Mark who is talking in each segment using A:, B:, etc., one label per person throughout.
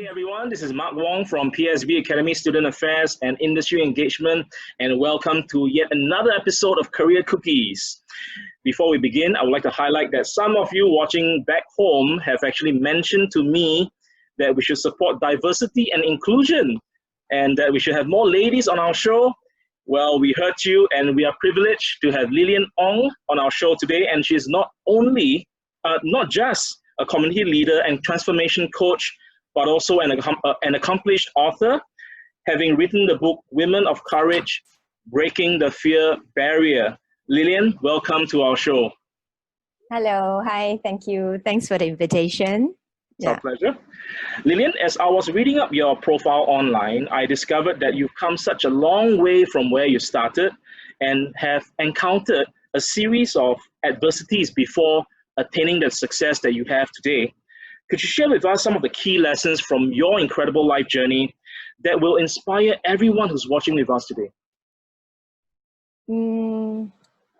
A: everyone. This is Mark Wong from PSB Academy Student Affairs and Industry Engagement, and welcome to yet another episode of Career Cookies. Before we begin, I would like to highlight that some of you watching back home have actually mentioned to me that we should support diversity and inclusion and that we should have more ladies on our show. Well, we heard you, and we are privileged to have Lilian Ong on our show today, and she's not just a community leader and transformation coach, but also an accomplished author, having written the book Women of Courage, Breaking the Fear Barrier. Lilian, welcome to our show.
B: Hello, hi, thank you. Thanks for the invitation.
A: It's our pleasure. Lilian, as I was reading up your profile online, I discovered that you've come such a long way from where you started and have encountered a series of adversities before attaining the success that you have today. Could you share with us some of the key lessons from your incredible life journey that will inspire everyone who's watching with us today?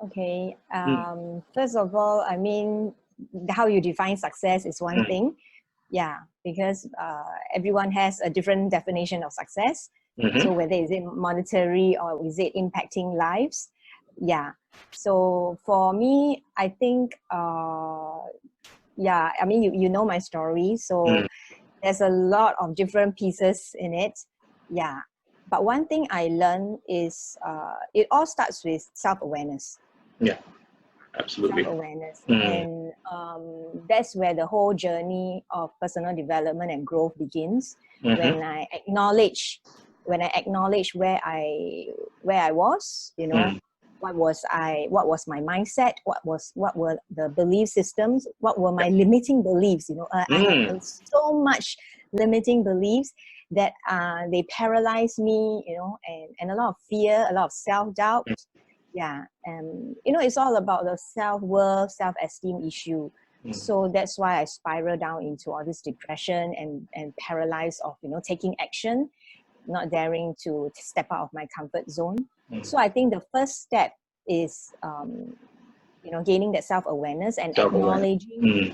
B: Okay. First of all, I mean, how you define success is one thing. Yeah, because everyone has a different definition of success. So whether is it monetary or is it impacting lives? Yeah. So for me, I think, yeah, I mean, you know my story. So there's a lot of different pieces in it. Yeah. But one thing I learned is it all starts with self-awareness.
A: Yeah, absolutely.
B: Self-awareness. And that's where the whole journey of personal development and growth begins. When I acknowledge where I was, you know, what was my mindset, what were the belief systems, what were my limiting beliefs, you know. I had so much limiting beliefs that they paralyzed me, you know, and a lot of fear, a lot of self-doubt. Yeah, and you know, it's all about the self-worth, self-esteem issue. So that's why I spiral down into all this depression and paralyzed of, you know, taking action, not daring to step out of my comfort zone. So I think the first step is, you know, gaining that self-awareness and acknowledging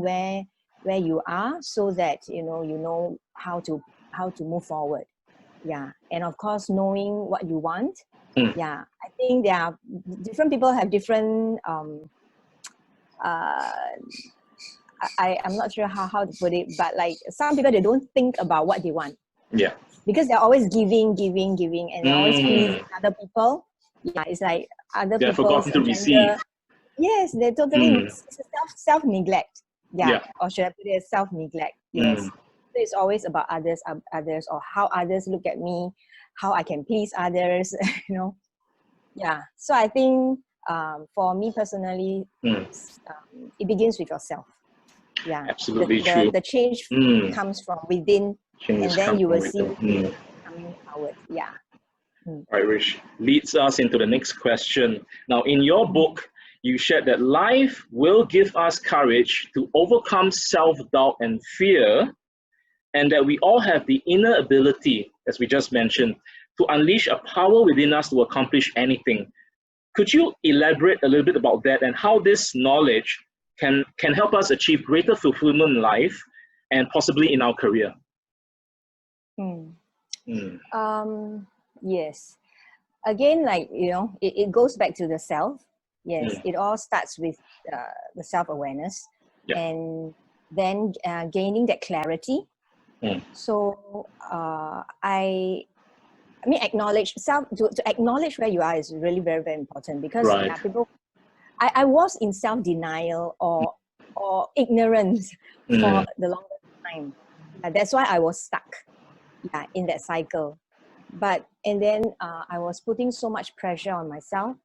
B: where you are, so that you know how to move forward. Yeah, and of course knowing what you want. Yeah, I think there are different people have different. I'm not sure how to put it, but like some people, they don't think about what they want.
A: Yeah.
B: Because they're always giving, and they're always pleasing other people. Yeah, it's like other
A: They're
B: people's
A: forgotten to
B: agenda.
A: receive.
B: Yes, they're totally self-neglect. Yeah, or should I put it as self-neglect? Yes. So it's always about others, or how others look at me, how I can please others, you know. Yeah. So I think for me personally, it begins with yourself. Yeah.
A: Absolutely true.
B: The change comes from within, and then you will see coming forward. Yeah.
A: Right, which leads us into the next question. Now, in your book, you shared that life will give us courage to overcome self-doubt and fear, and that we all have the inner ability, as we just mentioned, to unleash a power within us to accomplish anything. Could you elaborate a little bit about that and how this knowledge can help us achieve greater fulfillment in life and possibly in our career?
B: Yes. Again, like, you know, it goes back to the self. Yes, it all starts with the self-awareness, and then gaining that clarity. So I mean, to acknowledge where you are is really very, very important, because people, I was in self-denial or ignorance for the longest time. That's why I was stuck in that cycle. And then I was putting so much pressure on myself.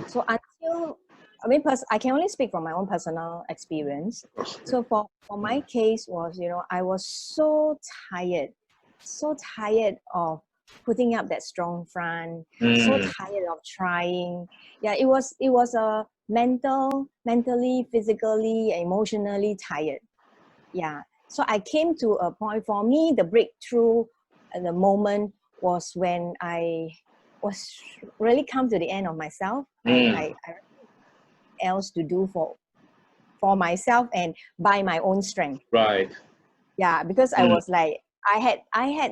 B: So until, I mean, I can only speak from my own personal experience. So for my case was, you know, I was so tired of putting up that strong front, so tired of trying. Yeah, it was a mentally, physically, emotionally tired. Yeah. So I came to a point, for me, the breakthrough, the moment was when I was really come to the end of myself. I else to do for myself and by my own strength.
A: Right.
B: Yeah, because I was like, I had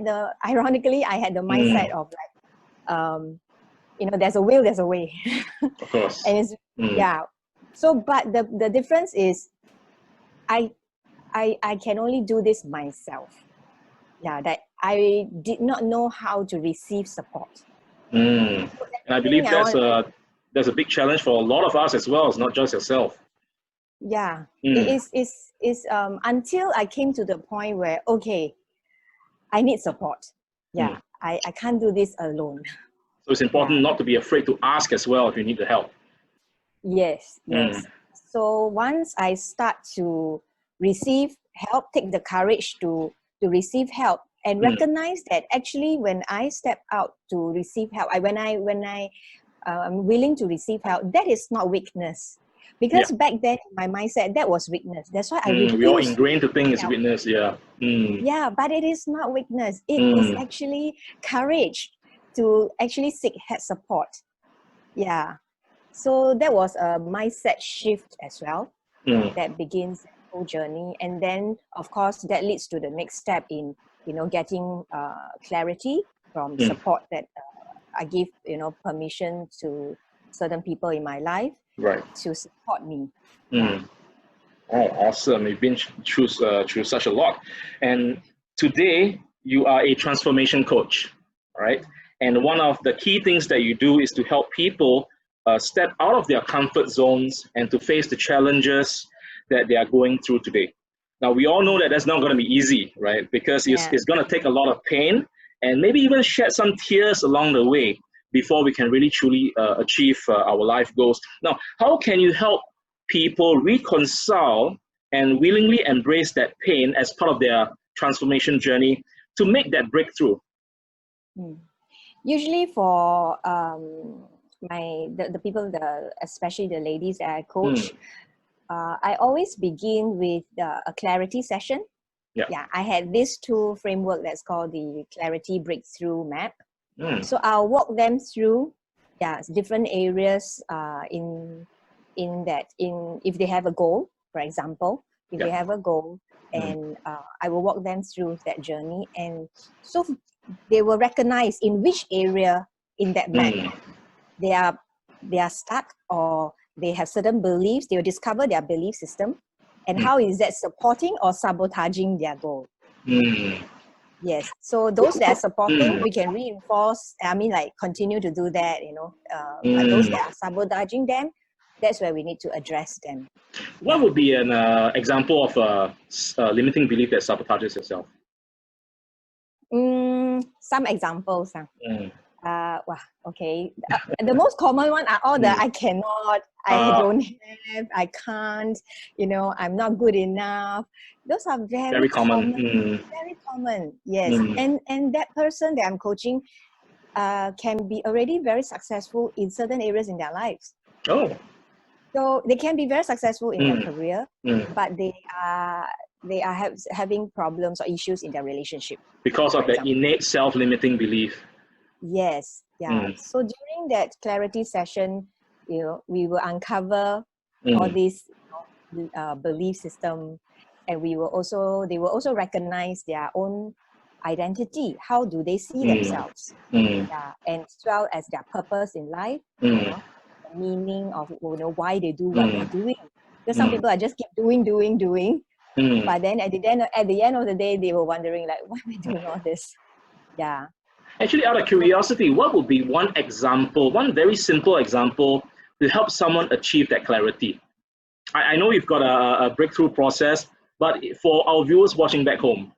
B: the mindset of like, there's a will, there's a way.
A: Of course.
B: And it's, yeah. So, but the difference is I can only do this myself. Yeah, that I did not know how to receive support.
A: And I believe there's a big challenge for a lot of us as well. It's not just yourself.
B: Yeah, it is until I came to the point where, okay, I need support. Yeah, I can't do this alone.
A: So it's important not to be afraid to ask as well if you need the help.
B: Yes. So once I start to receive help, take the courage to receive help and recognize that actually when I step out to receive help, when I'm willing to receive help, that is not weakness. Because back then in my mindset, that was weakness. That's why I refused.
A: We are ingrained to think it's weakness, yeah.
B: Yeah, but it is not weakness. It is actually courage to actually seek help support. Yeah. So that was a mindset shift as well. That begins the whole journey. And then, of course, that leads to the next step in, getting clarity from support that I give, permission to certain people in my life to support me. Yeah.
A: Oh, awesome. You've been through such a lot. And today, you are a transformation coach, all right? And one of the key things that you do is to help people step out of their comfort zones and to face the challenges that they are going through today. Now, we all know that that's not going to be easy, right? Because it's going to take a lot of pain and maybe even shed some tears along the way before we can really truly achieve our life goals. Now, how can you help people reconcile and willingly embrace that pain as part of their transformation journey to make that breakthrough?
B: Usually for the people, especially the ladies that I coach, I always begin with a clarity session. Yeah, I had this tool framework that's called the Clarity Breakthrough Map. So I'll walk them through different areas if they have a goal, for example, if they have a goal, and I will walk them through that journey, and so they will recognize in which area in that map they are stuck, or they have certain beliefs. They will discover their belief system, and how is that supporting or sabotaging their goal. Yes, so those that are supporting, we can reinforce, continue to do that, but those that are sabotaging them, that's where we need to address them.
A: What would be an example of a limiting belief that sabotages yourself?
B: Some examples. Okay. The most common one are all the I cannot, I don't have, I can't, I'm not good enough. Those are very common. Very common, yes. And that person that I'm coaching can be already very successful in certain areas in their lives.
A: Oh.
B: So they can be very successful in their career, but they are having problems or issues in their relationship.
A: Because of that innate self-limiting belief.
B: Yes, yeah. So during that clarity session, we will uncover all these belief system, and they will also recognize their own identity. How do they see themselves? Yeah, and as well as their purpose in life, the meaning of why they do what they're doing. Because some people are just keep doing, but then at the end of the day, they were wondering like, why am I doing all this? Yeah.
A: Actually, out of curiosity, what would be one very simple example to help someone achieve that clarity? I know you've got a breakthrough process, but for our viewers watching back home,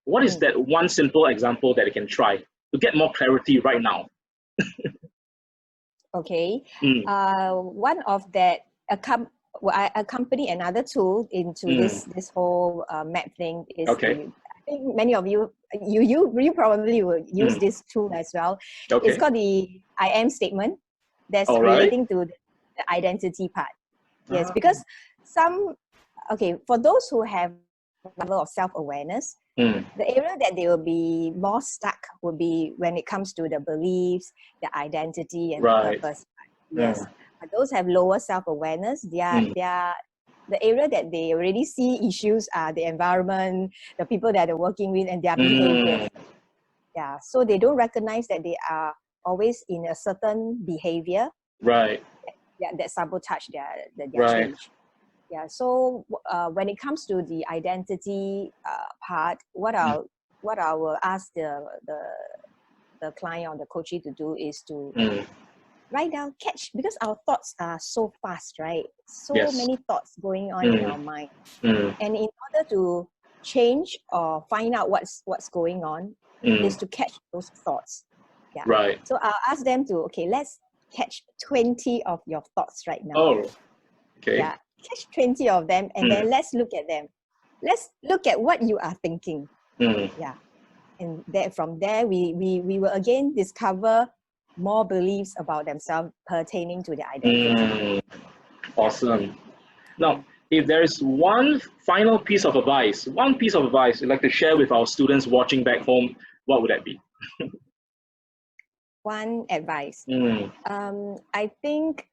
A: what is that one simple example that they can try to get more clarity right now?
B: Okay. One of that, I accompany another tool into this whole map thing is I think many of you probably will use this tool as well. It's called the I am statement. That's relating to the identity part. Yes, because for those who have a level of self-awareness, the area that they will be more stuck would be when it comes to the beliefs, the identity, and the purpose. Yes, but those have lower self-awareness, their the area that they already see issues are the environment, the people that they're working with, and their behaviors. Yeah, so they don't recognize that they are always in a certain behavior.
A: Right.
B: That sabotage their
A: right.
B: change. Yeah, so when it comes to the identity part, what I will ask the client or the coachee to do is to write down, because our thoughts are so fast, right? So many thoughts going on in our mind. And in order to change or find out what's going on, is to catch those thoughts. Yeah.
A: Right.
B: So I'll ask them to, okay, let's catch 20 of your thoughts right now.
A: Oh, okay.
B: Yeah, catch 20 of them, and then let's look at them. Let's look at what you are thinking. Yeah. And from there, we will again discover more beliefs about themselves pertaining to their identity.
A: Awesome. Now, if there is one final piece of advice you'd like to share with our students watching back home, what would that be?
B: One advice. I think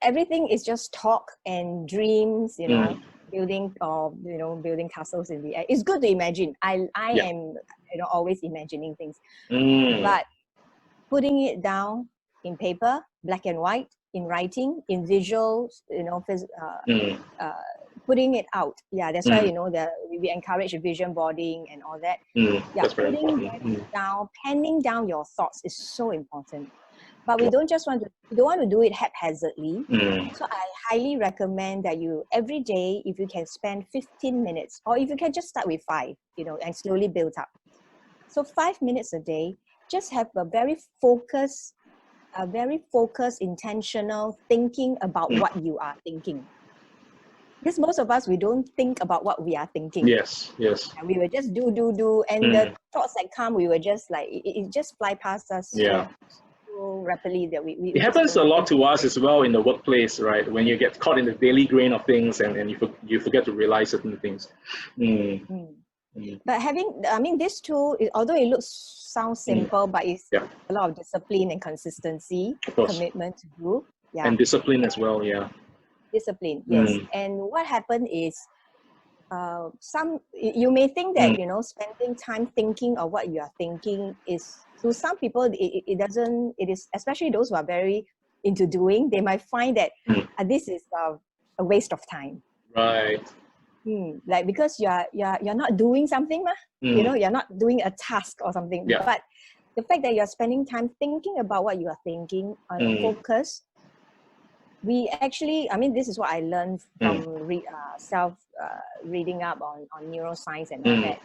B: everything is just talk and dreams, building castles in the air. It's good to imagine. I am always imagining things, but putting it down in paper, black and white, in writing, in visuals, putting it out. Yeah, that's why we encourage vision boarding and all that.
A: That's very
B: putting
A: important.
B: down, penning down your thoughts is so important. But we don't want to do it haphazardly. So I highly recommend that you every day, if you can spend 15 minutes, or if you can just start with 5, and slowly build up. So 5 minutes a day, just have a very focused, intentional thinking about what you are thinking. Because most of us, we don't think about what we are thinking.
A: Yes.
B: And we will just do, and the thoughts that come, we will just it just fly past us so rapidly that we
A: it happens a lot to us as well in the workplace, right? When you get caught in the daily grain of things and you forget to realize certain things.
B: But this tool, although it sounds simple, but it's a lot of discipline and consistency, commitment to do. Yeah.
A: And discipline as well,
B: Discipline, yes. And what happened is, you may think that spending time thinking of what you are thinking is, to some people it is, especially those who are very into doing, they might find that this is a waste of time,
A: right?
B: Like, because you're not doing something, you're not doing a task or something. But the fact that you're spending time thinking about what you are thinking, focus, we actually, this is what I learned from reading up on neuroscience and all that.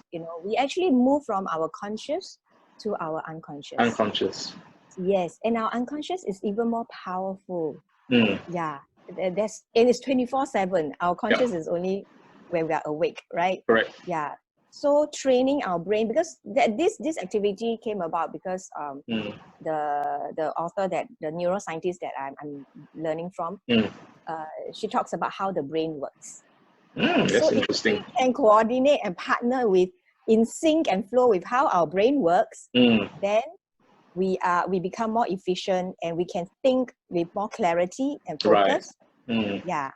B: We actually move from our conscious to our unconscious.
A: Unconscious.
B: Yes, and our unconscious is even more powerful. Yeah, and it's 24/7. Our conscious is only when we are awake, right?
A: Correct.
B: Yeah. So training our brain, because this activity came about because the author, the neuroscientist that I'm learning from, she talks about how the brain works.
A: That's interesting.
B: If we can coordinate and partner with, in sync and flow with how our brain works, then we become more efficient and we can think with more clarity and focus.
A: Right.
B: Yeah.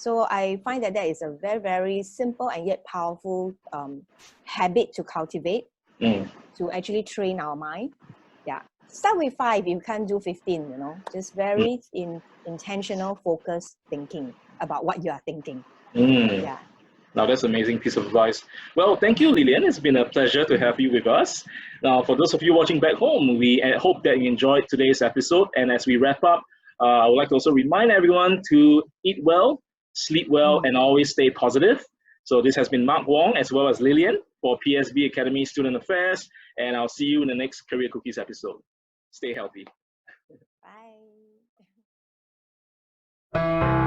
B: So I find that is a very, very simple and yet powerful habit to cultivate, to actually train our mind. Yeah. Start with 5 if you can't do 15, just very intentional, focused thinking about what you are thinking. Yeah.
A: Now, that's an amazing piece of advice. Well, thank you, Lilian. It's been a pleasure to have you with us. Now, for those of you watching back home, we hope that you enjoyed today's episode. And as we wrap up, I would like to also remind everyone to eat well, sleep well, and always stay positive. So this has been Mark Wong as well as Lilian for PSB Academy Student Affairs. And I'll see you in the next Career Cookies episode. Stay healthy.
B: Bye.